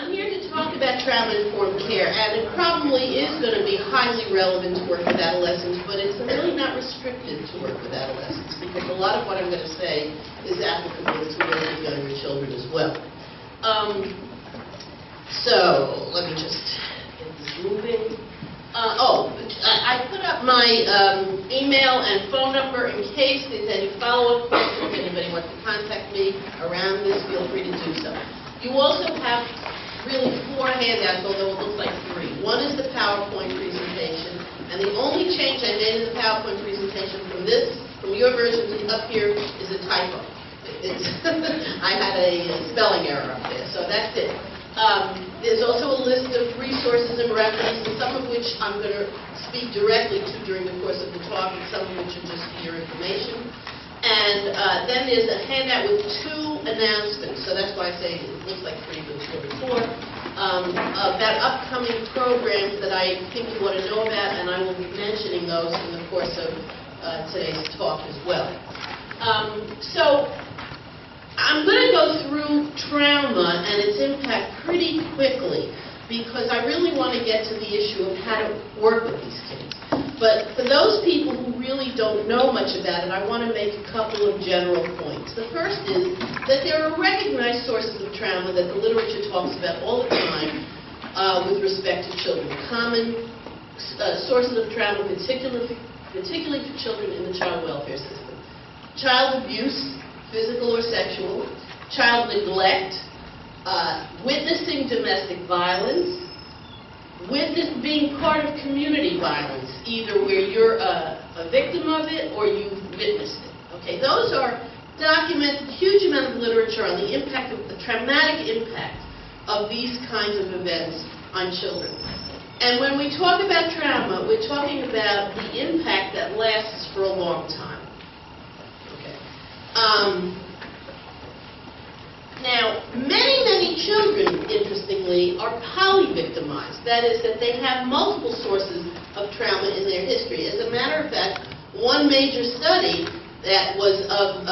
I'm here to talk about trauma-informed care, and it probably is going to be highly relevant to work with adolescents, but it's really not restricted to work with adolescents, because a lot of what I'm going to say is applicable to work with younger children as well. So, let me just get this moving. I put up my email and phone number in case there's any follow-up questions. If anybody wants to contact me around this, feel free to do so. You also have really 4 handouts, although it looks like 3. One is the PowerPoint presentation, and the only change I made in the PowerPoint presentation from your version to up here is a typo. I had a spelling error up there, so that's it. There's also a list of resources and references, some of which I'm going to speak directly to during the course of the talk, and some of which are just for your information. And then there's a handout with 2 announcements, so that's why I say it looks like 3, but it's really 4, about upcoming programs that I think you want to know about, and I will be mentioning those in the course of today's talk as well. So I'm going to go through trauma and its impact pretty quickly, because I really want to get to the issue of how to work with these kids. But for those people who really don't know much about it, I want to make a couple of general points. The first is that there are recognized sources of trauma that the literature talks about all the time with respect to children. Common sources of trauma, particularly for children in the child welfare system. Child abuse, physical or sexual, child neglect, witnessing domestic violence, being part of community violence, either where you're a victim of it or you've witnessed it. Okay, those are documented, huge amount of literature on the impact of the traumatic impact of these kinds of events on children. And when we talk about trauma, we're talking about the impact that lasts for a long time. Now, many children, interestingly, are poly-victimized. That is, that they have multiple sources of trauma in their history. As a matter of fact, one major study that was of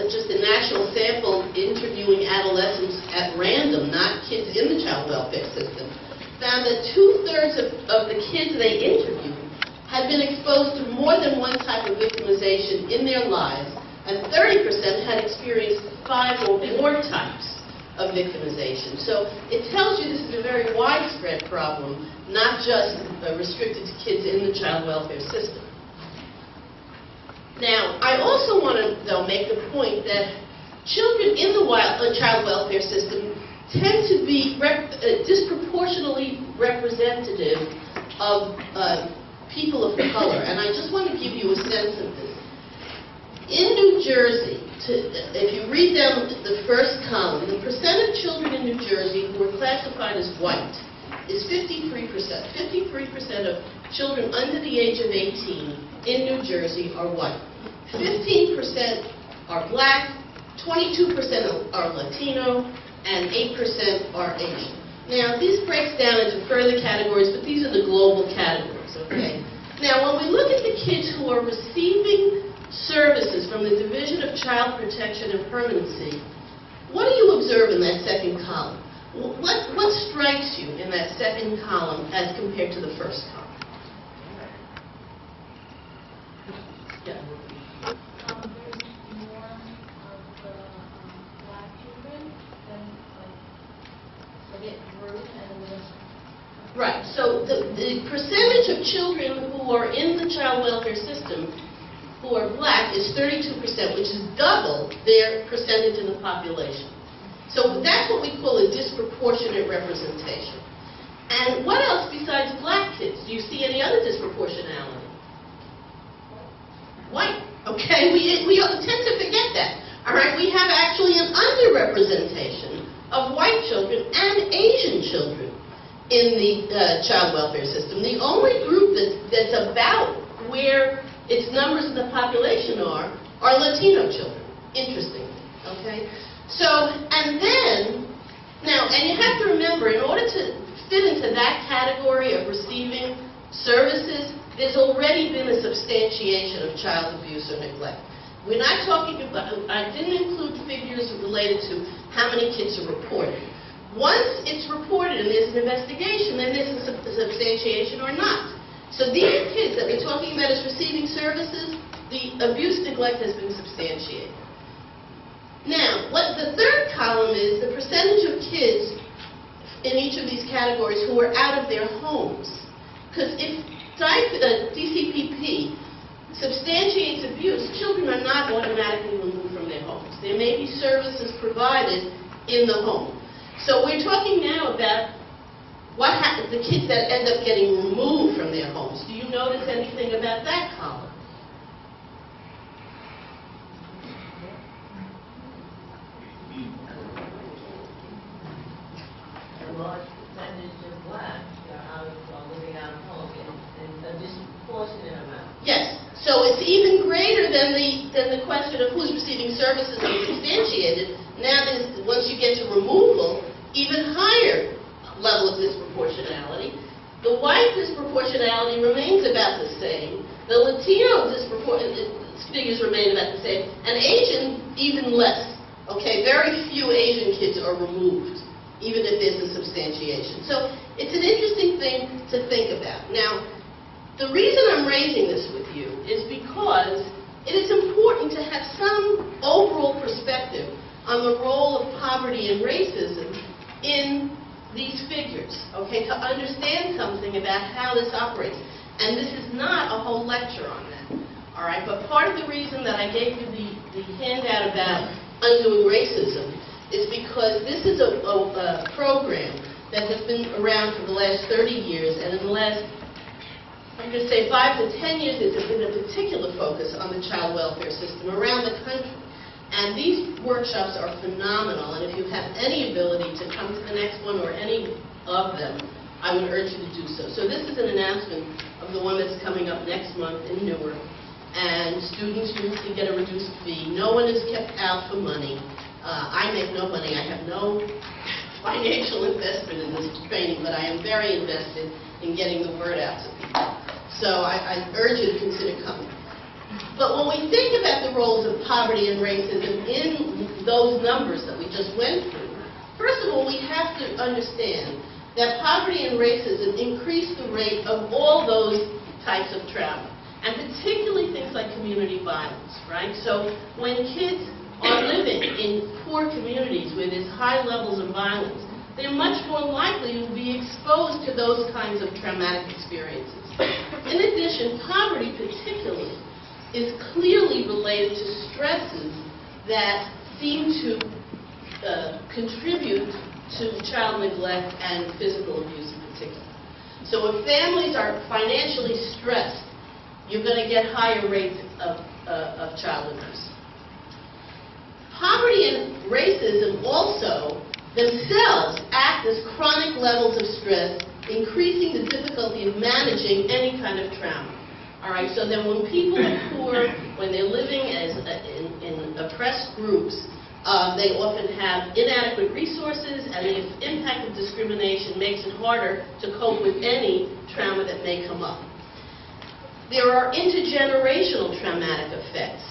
just a national sample interviewing adolescents at random, not kids in the child welfare system, found that 2/3 of the kids they interviewed had been exposed to more than one type of victimization in their lives, and 30% had experienced 5 or more types of victimization. So it tells you this is a very widespread problem, not just restricted to kids in the child welfare system. Now, I also want to, though, make the point that children in the child welfare system tend to be disproportionately representative of people of color, and I just want to give you a sense of this. In New Jersey, if you read down the first column, the percent of children in New Jersey who are classified as white is 53%. 53% of children under the age of 18 in New Jersey are white. 15% are black, 22% are Latino, and 8% are Asian. Now, this breaks down into further categories, but these are the global categories, okay? Now, when we look at the kids who are receiving services from the Division of Child Protection and Permanency, what do you observe in that second column? What strikes you in that second column as compared to the first column? Yeah. There's more of the black children than get group and right. So the percentage of children who are in the child welfare system who are black is 32%, which is double their percentage in the population. So that's what we call a disproportionate representation. And what else besides black kids? Do you see any other disproportionality? White. Okay, we tend to forget that. All right, we have actually an underrepresentation of white children and Asian children in the child welfare system. The only group that's about where its numbers in the population are Latino children, interestingly, okay? So, and then, now, and you have to remember, in order to fit into that category of receiving services, there's already been a substantiation of child abuse or neglect. We're not talking about, I didn't include figures related to how many kids are reported. Once it's reported and there's an investigation, then there's a substantiation or not. So these kids that we're talking about as receiving services, the abuse neglect has been substantiated. Now, what the third column is the percentage of kids in each of these categories who are out of their homes. Because if DCPP substantiates abuse, children are not automatically removed from their homes. There may be services provided in the home. So we're talking now about what happens, the kids that end up getting removed from their homes. Do you notice anything about that column? A large percentage of blacks are living out of home in a disproportionate amount. Yes. So it's even greater than the question of who's receiving services and substantiated. Now, once you get to removal, even higher level of disproportionality. The white disproportionality remains about the same. The Latino figures remain about the same. And Asian, even less. Okay, very few Asian kids are removed, even if there's a substantiation. So it's an interesting thing to think about. Now, the reason I'm raising this with you is because it is important to have some overall perspective on the role of poverty and racism in these figures, okay, to understand something about how this operates. And this is not a whole lecture on that, all right? But part of the reason that I gave you the handout about undoing racism is because this is a program that has been around for the last 30 years, and in the last, I'm going to say 5 to 10 years, there's been a particular focus on the child welfare system around the country. And these workshops are phenomenal, and if you have any ability to come to the next one or any of them, I would urge you to do so. So this is an announcement of the one that's coming up next month in Newark, and students usually get a reduced fee. No one is kept out for money. I make no money. I have no financial investment in this training, but I am very invested in getting the word out to people. So I urge you to consider coming. But when we think about the roles of poverty and racism in those numbers that we just went through, first of all, we have to understand that poverty and racism increase the rate of all those types of trauma, and particularly things like community violence, right? So when kids are living in poor communities where there's high levels of violence, they're much more likely to be exposed to those kinds of traumatic experiences. In addition, poverty particularly is clearly related to stresses that seem to contribute to child neglect and physical abuse in particular. So if families are financially stressed, you're going to get higher rates of child abuse. Poverty and racism also themselves act as chronic levels of stress, increasing the difficulty of managing any kind of trauma. All right, so then when people are poor, when they're living in oppressed groups, they often have inadequate resources, and the impact of discrimination makes it harder to cope with any trauma that may come up. There are intergenerational traumatic effects.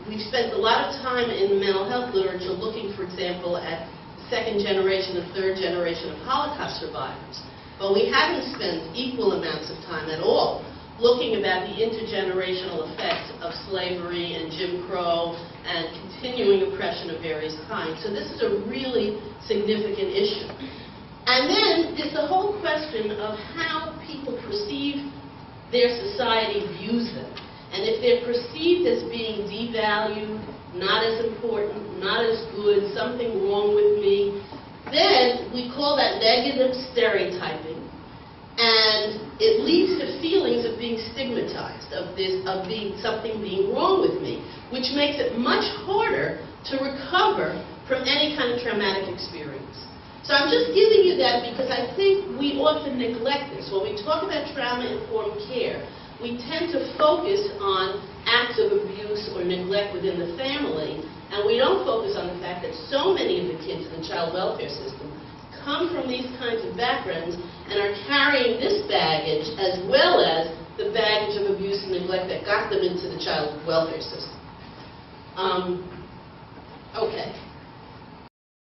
We've spent a lot of time in the mental health literature looking, for example, at second generation and third generation of Holocaust survivors. But we haven't spent equal amounts of time at all looking about the intergenerational effects of slavery and Jim Crow and continuing oppression of various kinds. So this is a really significant issue. And then there's the whole question of how people perceive their society views them. And if they're perceived as being devalued, not as important, not as good, something wrong with me, then we call that negative stereotyping, and it leads to feelings of being stigmatized, of something being wrong with me, which makes it much harder to recover from any kind of traumatic experience. So I'm just giving you that because I think we often neglect this. When we talk about trauma-informed care, we tend to focus on acts of abuse or neglect within the family, and we don't focus on the fact that so many of the kids in the child welfare system come from these kinds of backgrounds and are carrying this baggage as well as the baggage of abuse and neglect that got them into the child welfare system. Okay.